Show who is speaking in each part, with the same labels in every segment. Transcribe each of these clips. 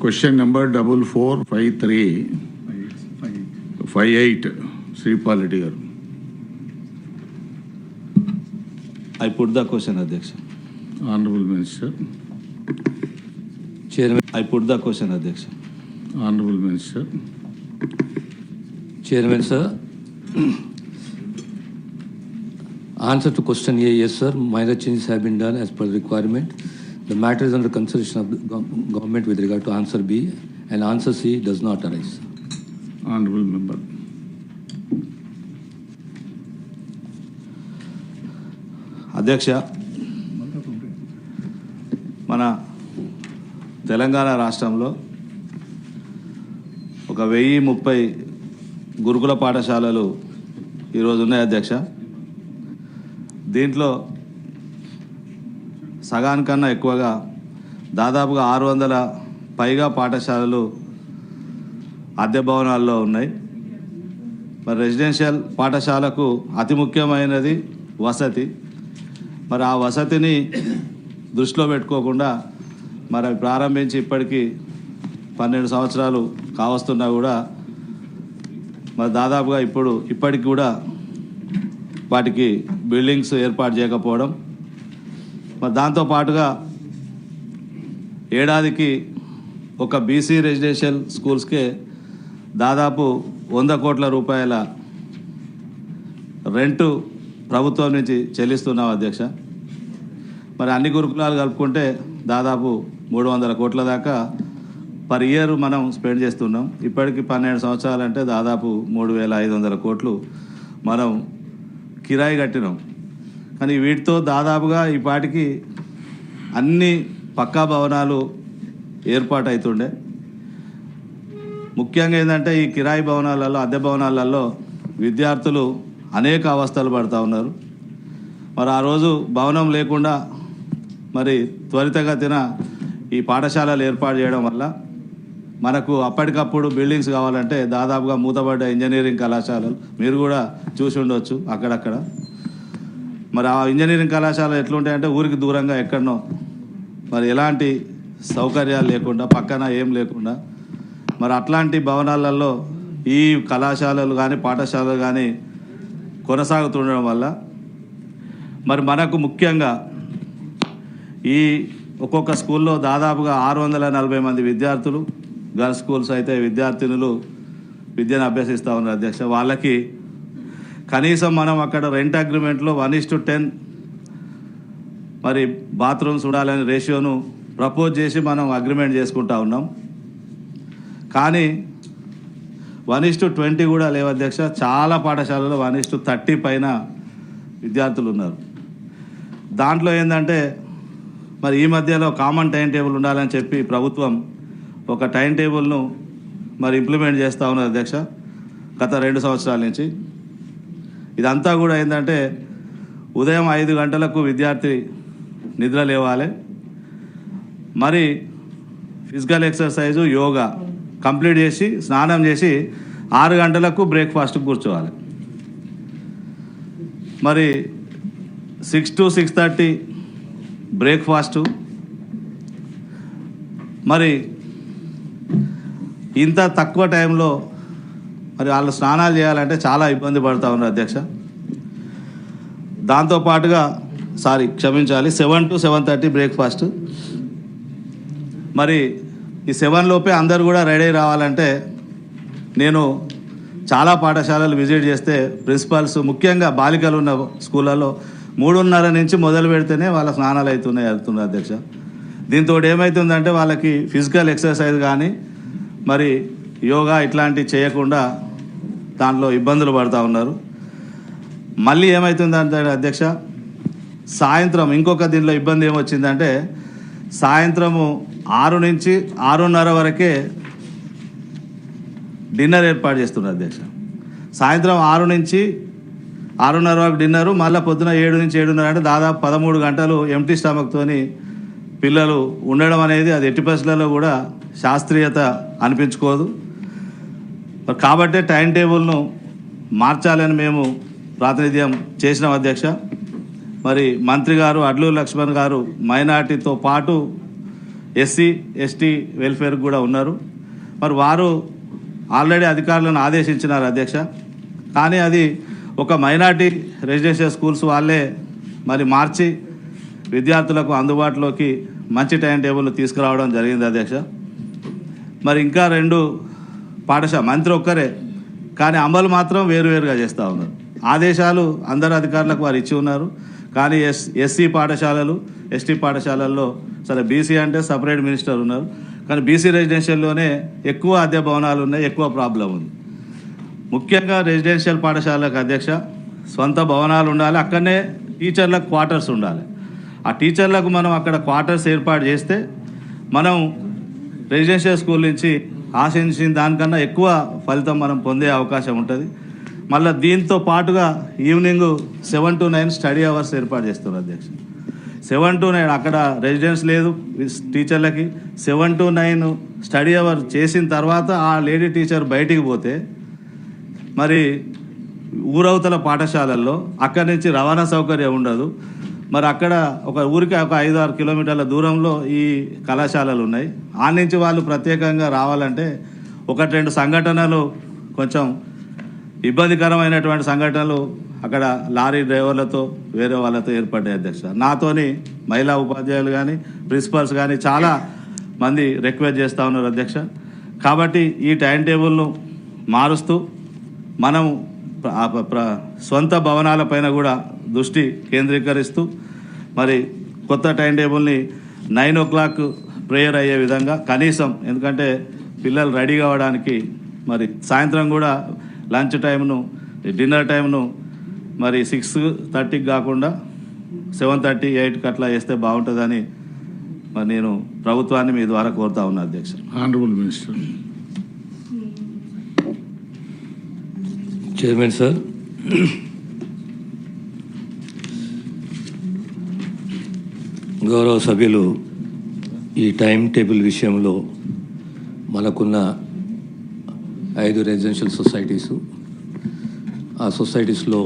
Speaker 1: Question number 445358, Sripal Reddy garu.
Speaker 2: I put the question, Adhyaksha.
Speaker 1: Honorable Minister.
Speaker 2: Chairman, I put the question, Adhyaksha.
Speaker 1: Honorable Minister.
Speaker 3: Chairman, sir. Answer to question A, yes, sir. Minor changes have been done as per the requirement. The matter is under consideration of the government with regard to answer B, and answer C does not arise.
Speaker 1: Honorable Member.
Speaker 2: అధ్యక్ష, మన తెలంగాణ రాష్ట్రంలో ఒక 1030 గురుకుల పాఠశాలలు ఈరోజు ఉన్నాయి అధ్యక్ష. దీంట్లో సగానికన్నా ఎక్కువగా దాదాపుగా 600 పైగా పాఠశాలలు అద్దె భవనాల్లో ఉన్నాయి. మరి రెసిడెన్షియల్ పాఠశాలకు అతి ముఖ్యమైనది వసతి. మరి ఆ వసతిని దృష్టిలో పెట్టుకోకుండా మరి ప్రారంభించి ఇప్పటికీ 12 సంవత్సరాలు కావస్తున్నా కూడా మరి దాదాపుగా ఇప్పటికి కూడా వాటికి బిల్డింగ్స్ ఏర్పాటు చేయకపోవడం, మరి దాంతోపాటుగా ఏడాదికి ఒక బీసీ రెసిడెన్షియల్ స్కూల్స్కే దాదాపు 100 కోట్ల రూపాయల రెంటు ప్రభుత్వం నుంచి చెల్లిస్తున్నాం అధ్యక్ష. మరి అన్ని గురుకులాలు కలుపుకుంటే దాదాపు 300 కోట్ల దాకా పర్ ఇయర్ మనం స్పెండ్ చేస్తున్నాం. ఇప్పటికి 12 సంవత్సరాలంటే దాదాపు 3500 కోట్లు మనం కిరాయి కట్టినాం. కానీ వీటితో దాదాపుగా ఈ పాటికి అన్ని పక్కా భవనాలు ఏర్పాటు అవుతుండే. ముఖ్యంగా ఏంటంటే ఈ కిరాయి భవనాలలో, అద్దె భవనాలలో విద్యార్థులు అనేక అవస్థలు పడుతూ ఉన్నారు. మరి ఆ రోజు భవనం లేకుండా మరి త్వరితగతిన ఈ పాఠశాలలు ఏర్పాటు చేయడం వల్ల మనకు అప్పటికప్పుడు బిల్డింగ్స్ కావాలంటే దాదాపుగా మూతపడ్డ ఇంజనీరింగ్ కళాశాలలు మీరు కూడా చూసి ఉండవచ్చు అక్కడక్కడ. మరి ఆ ఇంజనీరింగ్ కళాశాలలు ఎట్లుంటాయంటే ఊరికి దూరంగా ఎక్కడనో, మరి ఎలాంటి సౌకర్యాలు లేకుండా, పక్కన ఏం లేకుండా, మరి అట్లాంటి భవనాలలో ఈ కళాశాలలు కానీ పాఠశాలలు కానీ కొనసాగుతుండడం వల్ల మరి మనకు ముఖ్యంగా ఈ ఒక్కొక్క స్కూల్లో దాదాపుగా 640 మంది విద్యార్థులు, గర్ల్స్ స్కూల్స్ అయితే విద్యార్థినులు విద్యను అభ్యసిస్తూ ఉన్నారు అధ్యక్ష. వాళ్ళకి కనీసం మనం అక్కడ రెంట్ అగ్రిమెంట్లో 1:10 మరి బాత్రూమ్స్ ఉండాలనే రేషియోను ప్రపోజ్ చేసి మనం అగ్రిమెంట్ చేసుకుంటా ఉన్నాం. కానీ 1:20 కూడా లేవు అధ్యక్ష. చాలా పాఠశాలలో 1:30 పైన విద్యార్థులు ఉన్నారు. దాంట్లో ఏంటంటే మరి ఈ మధ్యలో కామన్ టైం టేబుల్ ఉండాలని చెప్పి ప్రభుత్వం ఒక టైం టేబుల్ను మరి ఇంప్లిమెంట్ చేస్తూ ఉన్నది అధ్యక్ష గత 2 సంవత్సరాల నుంచి. ఇదంతా కూడా ఏంటంటే ఉదయం 5 గంటలకు విద్యార్థి నిద్ర లేవాలి, మరి ఫిజికల్ ఎక్సర్సైజు, యోగా కంప్లీట్ చేసి స్నానం చేసి 6 గంటలకు బ్రేక్ఫాస్ట్కి కూర్చోవాలి. మరి 6 to 6:30 బ్రేక్ఫాస్టు. మరి ఇంత తక్కువ టైంలో మరి వాళ్ళు స్నానాలు చేయాలంటే చాలా ఇబ్బంది పడుతూ ఉన్నారు అధ్యక్ష. దాంతోపాటుగా క్షమించాలి 7 to 7:30 బ్రేక్ఫాస్ట్. మరి ఈ 7 లోపే అందరు కూడా రెడీ రావాలంటే నేను చాలా పాఠశాలలు విజిట్ చేస్తే ప్రిన్సిపాల్స్ ముఖ్యంగా బాలికలు ఉన్న స్కూళ్ళలో 3:30 నుంచి మొదలు పెడితేనే వాళ్ళ స్నానాలు అవుతున్నాయి అధ్యక్ష. దీంతో ఏమవుతుందంటే వాళ్ళకి ఫిజికల్ ఎక్సర్సైజ్ కానీ మరి యోగా ఇట్లాంటివి చేయకుండా దాంట్లో ఇబ్బందులు పడుతూ ఉన్నారు. మళ్ళీ ఏమవుతుందంటే అధ్యక్ష సాయంత్రం ఇంకొక దీనిలో ఇబ్బంది ఏమొచ్చిందంటే సాయంత్రము 6 నుంచి 6:30 వరకే డిన్నర్ ఏర్పాటు చేస్తున్నారు అధ్యక్ష. సాయంత్రం 6 నుంచి 6:30 వరకు డిన్నరు, మళ్ళీ పొద్దున 7 నుంచి 7:30 అంటే దాదాపు 13 గంటలు ఎంటీ స్టమక్తోని పిల్లలు ఉండడం అనేది అది ఎట్టి పరిస్థితులలో కూడా శాస్త్రీయత అనిపించుకోదు. కాబట్టే టైం టేబుల్ను మార్చాలని మేము ప్రాతినిధ్యం చేసినాం అధ్యక్ష. మరి మంత్రి గారు అడ్లూరు లక్ష్మణ్ గారు మైనార్టీతో పాటు ఎస్సీ ఎస్టీ వెల్ఫేర్ కూడా ఉన్నారు. మరి వారు ఆల్రెడీ అధికారులను ఆదేశించినారు అధ్యక్ష. కానీ అది ఒక మైనార్టీ రెసిడెన్షియల్ స్కూల్స్ వాళ్ళే మరి మార్చి విద్యార్థులకు అందుబాటులోకి మంచి టైం టేబుల్ తీసుకురావడం జరిగింది అధ్యక్ష. మరి ఇంకా 2 పాఠశాల మంత్రి ఒక్కరే, కానీ అమలు మాత్రం వేరువేరుగా చేస్తూ ఉన్నారు. ఆదేశాలు అందరు అధికారులకు వారు ఇచ్చి ఉన్నారు. కానీ ఎస్సీ పాఠశాలలు ఎస్టీ పాఠశాలల్లో సరే బీసీ అంటే సపరేట్ మినిస్టర్ ఉన్నారు, కానీ బీసీ రెసిడెన్షియల్లోనే ఎక్కువ అద్దె భవనాలు ఉన్నాయి, ఎక్కువ ప్రాబ్లం ఉంది. ముఖ్యంగా రెసిడెన్షియల్ పాఠశాలకు అధ్యక్ష సొంత భవనాలు ఉండాలి, అక్కడనే టీచర్లకు క్వార్టర్స్ ఉండాలి. ఆ టీచర్లకు మనం అక్కడ క్వార్టర్స్ ఏర్పాటు చేస్తే మనం రెసిడెన్షియల్ స్కూల్ నుంచి ఆశించిన దానికన్నా ఎక్కువ ఫలితం మనం పొందే అవకాశం ఉంటుంది. మళ్ళీ దీంతో పాటుగా ఈవినింగ్ 7 to 9 స్టడీ అవర్స్ ఏర్పాటు చేస్తున్నారు అధ్యక్ష. 7 to 9 అక్కడ రెసిడెన్స్ లేదు టీచర్లకి. 7 to 9 స్టడీ అవర్ చేసిన తర్వాత ఆ లేడీ టీచర్ బయటికి పోతే మరి ఊరవతల పాఠశాలల్లో అక్కడి నుంచి రవాణా సౌకర్యం ఉండదు. మరి అక్కడ ఒక ఊరికి ఒక 5-6 కిలోమీటర్ల దూరంలో ఈ కళాశాలలు ఉన్నాయి. ఆ నుంచి వాళ్ళు ప్రత్యేకంగా రావాలంటే 1-2 సంఘటనలు కొంచెం ఇబ్బందికరమైనటువంటి సంఘటనలు అక్కడ లారీ డ్రైవర్లతో వేరే వాళ్ళతో ఏర్పడ్డాయి అధ్యక్ష. నాతోని మహిళా ఉపాధ్యాయులు కానీ ప్రిన్సిపల్స్ కానీ చాలా మంది రిక్వెస్ట్ చేస్తూ ఉన్నారు అధ్యక్ష. కాబట్టి ఈ టైం టేబుల్ను మారుస్తూ మనం సొంత భవనాలపైన కూడా దృష్టి కేంద్రీకరిస్తూ మరి కొత్త టైం టేబుల్ని 9 o'clock ప్రేయర్ అయ్యే విధంగా కనీసం, ఎందుకంటే పిల్లలు రెడీ కావడానికి మరి సాయంత్రం కూడా లంచ్ టైంను డిన్నర్ టైంను మరి 6:30కి కాకుండా 7:30, 8కి అట్లా చేస్తే బాగుంటుందని మరి నేను ప్రభుత్వాన్ని మీ ద్వారా కోరుతా ఉన్నా అధ్యక్ష.
Speaker 1: Honourable minister.
Speaker 3: చైర్మన్ సార్, గౌరవ సభ్యులు ఈ టైం టేబుల్ విషయంలో మనకున్న 5 రెసిడెన్షియల్ సొసైటీసు, ఆ సొసైటీస్లో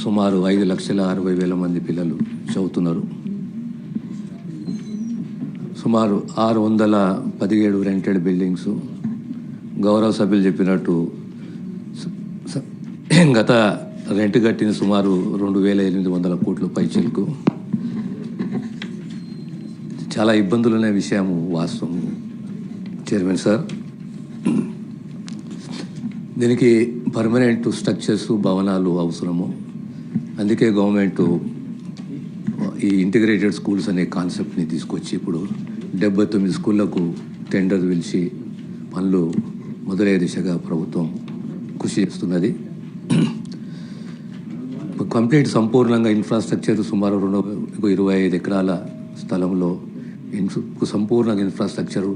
Speaker 3: సుమారు 5,60,000 మంది పిల్లలు చదువుతున్నారు. సుమారు 617 రెంటెడ్ బిల్డింగ్స్. గౌరవ సభ్యులు చెప్పినట్టు గత రెంట్ కట్టిన సుమారు 2,800 కోట్ల పైచిలకు. చాలా ఇబ్బందులు ఉన్న విషయం వాస్తవం చైర్మన్ సార్. దీనికి పర్మనెంట్ స్ట్రక్చర్స్ భవనాలు అవసరము. అందుకే గవర్నమెంట్ ఈ ఇంటిగ్రేటెడ్ స్కూల్స్ అనే కాన్సెప్ట్ని తీసుకొచ్చి ఇప్పుడు 79 స్కూళ్లకు టెండర్ పిలిచి పనులు మొదలయ్యే దిశగా ప్రభుత్వం కృషి చేస్తున్నది. కంప్లీట్ సంపూర్ణంగా ఇన్ఫ్రాస్ట్రక్చర్ సుమారు 25 ఎకరాల స్థలంలో సంపూర్ణంగా ఇన్ఫ్రాస్ట్రక్చర్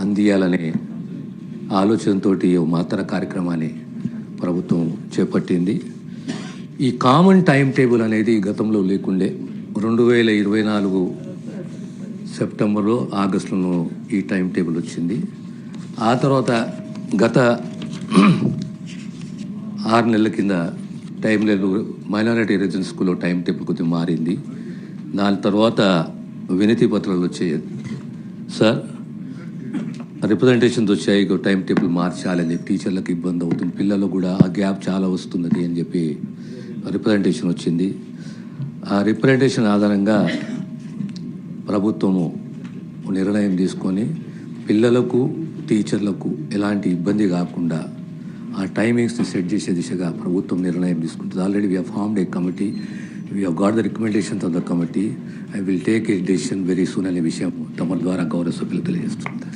Speaker 3: అందియాలనే ఆలోచనతో మాతర కార్యక్రమాన్ని ప్రభుత్వం చేపట్టింది. ఈ కామన్ టైం టేబుల్ అనేది గతంలో లేకుండే. 2024 సెప్టెంబర్లో ఆగస్టులో ఈ టైం టేబుల్ వచ్చింది. ఆ తర్వాత గత 6 నెలల కింద టైం టేబుల్ మైనారిటీ రెసిడెన్స్ స్కూల్లో టైం టేబుల్ కొద్దిగా మారింది. దాని తర్వాత వినతి పత్రాలు వచ్చాయి సార్, రిప్రజెంటేషన్స్ వచ్చాయి, టైం టేబుల్ మార్చాలని చెప్పి. టీచర్లకు ఇబ్బంది అవుతుంది, పిల్లలకు కూడా ఆ గ్యాప్ చాలా వస్తున్నది అని చెప్పి రిప్రజెంటేషన్ వచ్చింది. ఆ రిప్రజెంటేషన్ ఆధారంగా ప్రభుత్వము నిర్ణయం తీసుకొని పిల్లలకు టీచర్లకు ఎలాంటి ఇబ్బంది కాకుండా ఆ టైమింగ్స్ని సెట్ చేసే దిశగా ప్రభుత్వం నిర్ణయం తీసుకుంటుంది. Already we have formed A committee, we have got the recommendations of the committee. I will take a decision very soon అనే విషయం తమ ద్వారా గౌరవ సభ్యులు తెలియజేస్తుంది.